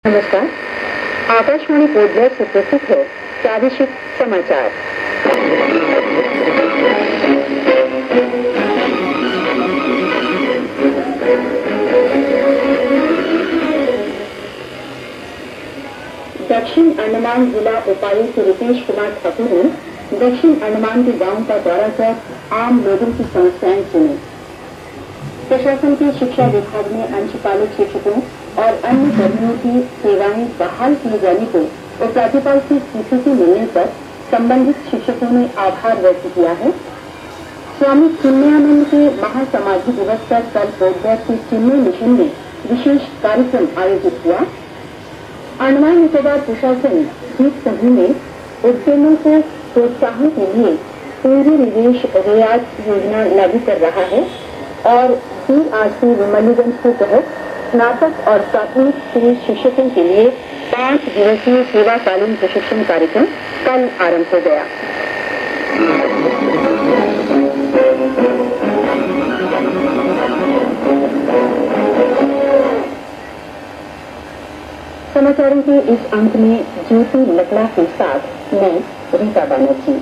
नमस्कार। आकाशवाणी पोर्टब्लेयर से प्रस्तुत है प्रादेशिक समाचार। दक्षिण अंडमान जिला उपायुक्त रितेश कुमार ठाकुर ने दक्षिण अंडमान के गांव का दौरा कर आम लोगों की समस्याएं सुनी। प्रशासन के शिक्षा विभाग ने अंशकालिक शिक्षकों और अन्य कर्मियों की सेवाएं बहाल किए जाने को और राज्यपाल से स्वीकृति मिलने पर संबंधित शिक्षकों ने आभार व्यक्त किया है। स्वामी चिन्मयानंद के महासमाधि दिवस पर कल पोर्टब्लेयर के चिन्मय मिशन में विशेष कार्यक्रम आयोजित हुआ। अंडमान निकोबार प्रशासन द्वीप समूह में उद्यमों को प्रोत्साहन के लिए पूर्व निवेश रियायत योजना लागू कर रहा है और DRC विमलीगंज के तहत स्नातक और प्राथमिक स्कूल शिक्षकों के लिए 5 दिवसीय सेवाकालीन प्रशिक्षण कार्यक्रम कल आरंभ हो गया। समाचारों के इस अंक में ज्योति लकड़ा के साथ मैं रीता बनर्जी।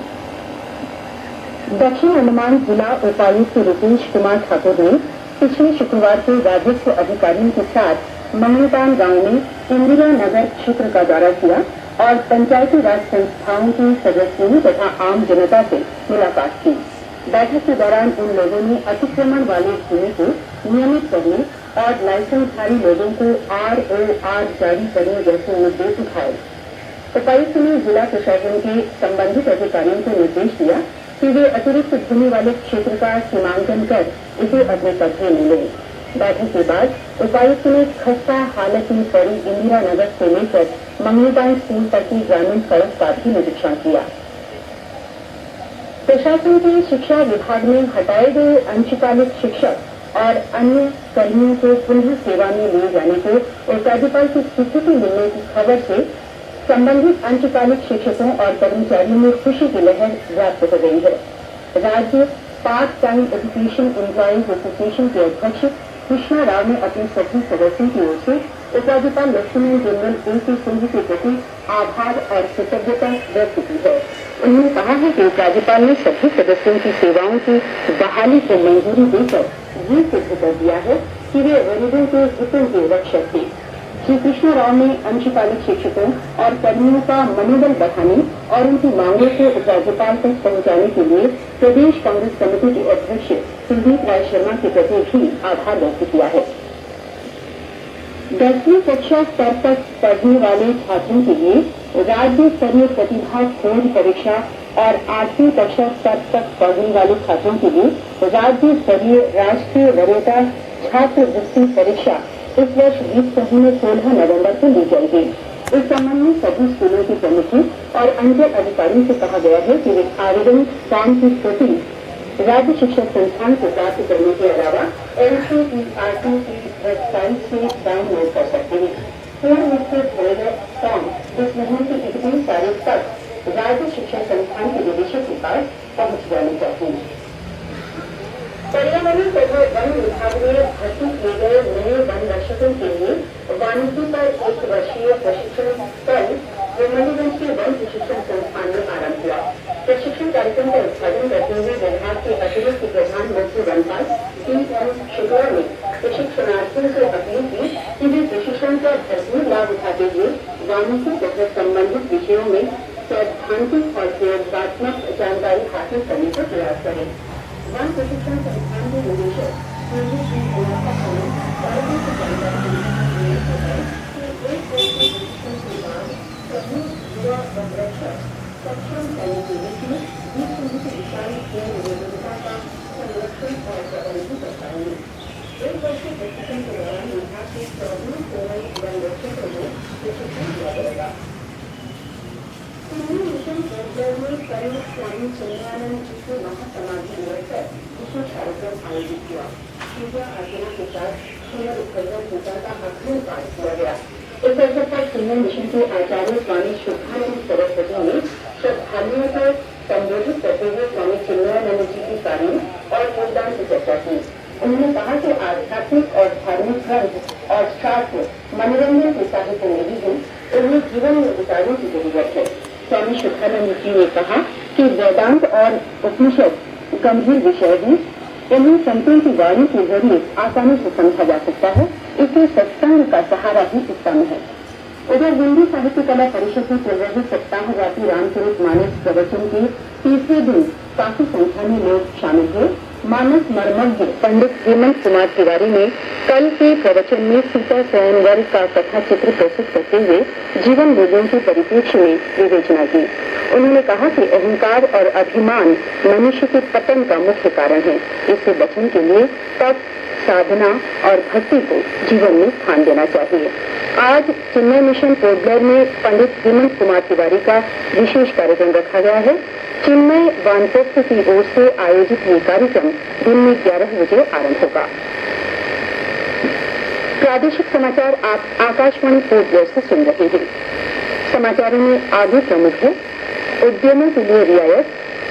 दक्षिण अंडमान जिला उपायुक्त रितेश कुमार ठाकुर ने पिछले शुक्रवार को राजस्व अधिकारियों के साथ मंगलपान गांव में इंदिरा नगर क्षेत्र का दौरा किया और पंचायती राज संस्थाओं के सदस्यों तथा आम जनता से मुलाकात की। बैठक के दौरान उन लोगों ने अतिक्रमण वाले भूमि को नियमित करने और लाइसेंसधारी लोगों को ROR जारी करने जैसे मुद्दे उठाए। उपायुक्त ने जिला प्रशासन के संबंधित अधिकारियों को निर्देश दिया कि वे अतिरिक्त भूमि वाले क्षेत्र का सीमांकन कर इसे अपने कब्जे में लें। बैठक के बाद उपायुक्त ने खस्ता हालत में पड़ी इंदिरा नगर से लेकर मंगलपान स्कूल तक की ग्रामीण सड़क का भी निरीक्षण किया। प्रशासन के शिक्षा विभाग ने हटाए गए अंशकालिक शिक्षक और अन्य कर्मियों को पुनः सेवा में लिए जाने को और राज्यपाल की स्वीकृति मिलने की खबर से संबंधित अंशकालिक शिक्षकों और कर्मचारियों में खुशी की लहर व्याप्त हो गई है। राज्य part time education employees association के अध्यक्ष कृष्णा राव ने अपने सभी सदस्यों की ओर से उपराज्यपाल लेफ्टिनेंट जनरल A.K. सिंह के प्रति आभार और कृतज्ञता व्यक्त की है। उन्होंने कहा है कि उपराज्यपाल ने सभी सदस्यों की सेवाओं की बहाली को मंजूरी देकर ये सिद्ध कर दिया है कि वे गरीबों के हितों के रक्षक थे। श्री कृष्णा राव ने अंशकालिक शिक्षकों और कर्मियों का मनोबल बढ़ाने और उनकी मांगों को उपराज्यपाल तक पहुंचाने के लिए प्रदेश कांग्रेस कमेटी के अध्यक्ष कुलदीप राय शर्मा के प्रति भी आभार व्यक्त किया है। 10वीं कक्षा स्तर तक पढ़ने वाले छात्रों के लिए राज्य स्तरीय प्रतिभा खोज परीक्षा और 8वीं कक्षा स्तर तक पढ़ने वाले छात्रों के लिए राज्य स्तरीय राष्ट्रीय वरीयता छात्रवृत्ति परीक्षा इस वर्ष 16 नवंबर को ली जाएगी। इस संबंध में सभी स्कूलों के प्रमुखों और अंचल अधिकारियों से कहा गया है कि वे आवेदन फॉर्म की प्रति राज्य शिक्षा संस्थान से प्राप्त करने के अलावा NCERT की वेबसाइट से डाउनलोड कर सकते हैं। पूर्ण रूप से भरे गए फॉर्म इस महीने की 31 तारीख तक राज्य शिक्षा संस्थान के निदेशक के पास पहुंच जाने चाहिए। पर्यावरण तथा वन विभाग ने भर्ती किए गए नए वन रक्षकों के लिए वानिकी पर 1 वर्षीय प्रशिक्षण कल विमलीगंज के वन प्रशिक्षण संस्थान में आरंभ हुआ। प्रशिक्षण कार्यक्रम का उद्घाटन करते हुए विभाग के अतिरिक्त प्रधान मुख्य वनपाल PM शुक्ला ने प्रशिक्षणार्थियों से अपील की कि वे प्रशिक्षण का भरपूर लाभ उठाते हुए वानिकी तथा संबंधित विषयों में सैद्धांतिक और प्रयोगात्मक जानकारी हासिल करने का प्रयास करें। वन प्रशिक्षण संस्थान के निदेशक श्री कार्यक्रम की जानकारी के बाद सभी युवा वन रक्षक सक्षम करने के लिए द्वीप की विशाल विविधता का संरक्षण और प्रबंधन कर पाएंगे। 1 वर्षीय प्रशिक्षण के दौरान विभाग के 24 वन रक्षकों को प्रशिक्षण दिया जाएगा। मिशन पोर्टब्लेयर में कल स्वामी चिन्मयानंद जी के महासमाधि दिवस पर विशेष कार्यक्रम आयोजित हुआ। पूजा अर्चना के साथ श्रीमद उत्कर्षण गीता का अखंड पाठ किया गया। इस अवसर पर चिन्मय मिशन के आचार्य स्वामी शुभानंद सरस्वती ने श्रद्धालुओं को संबोधित करते हुए स्वामी चिन्मयानंद जी के कार्यों और योगदान की चर्चा की। उन्होंने कहा कि आध्यात्मिक और धार्मिक ग्रंथ और शास्त्र मनोरंजन के साथ साहित्य नहीं है, उन्हें जीवन में उतारने की जरूरत है। स्वामी शुद्धानंद जी ने कहा कि वेदांत और उपनिषद गंभीर विषय है, इन्हें संतों की वाणी के जरिए आसानी से समझा जा सकता है, इसे सत्संग का सहारा ही उत्तम है। उधर हिंदी साहित्य कला परिषद में चल रहे सप्ताहव्यापी रामचरित मानस प्रवचन के तीसरे दिन काफी संख्या में लोग शामिल हुए। मानस मर्मज्ञ पंडित हेमंत कुमार तिवारी ने कल के प्रवचन में सीता स्वयंवर का कथा चित्र प्रस्तुत करते हुए जीवन मूल्यों के परिप्रेक्ष्य में विवेचना की। उन्होंने कहा कि अहंकार और अभिमान मनुष्य के पतन का मुख्य कारण है। इससे बचने के लिए तप, साधना और भक्ति को जीवन में स्थान देना चाहिए। आज चिन्मय मिशन पोर्ट ब्लेयर में पंडित हेमंत कुमार तिवारी का विशेष कार्यक्रम रखा गया है। चिन्मय वानप्रस्थ की ओर से आयोजित ये कार्यक्रम दिन में 11 बजे आरंभ होगा। प्रादेशिक समाचार आप आकाशवाणी पोर्ट ब्लेयर से सुन रहे हैं। समाचारों में आगे प्रमुख है उद्यमों के लिए रियायत,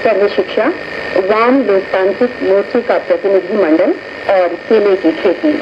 सर्व शिक्षा, वाम लोकतांत्रिक मोर्चे का प्रतिनिधि मंडल और केले की खेती।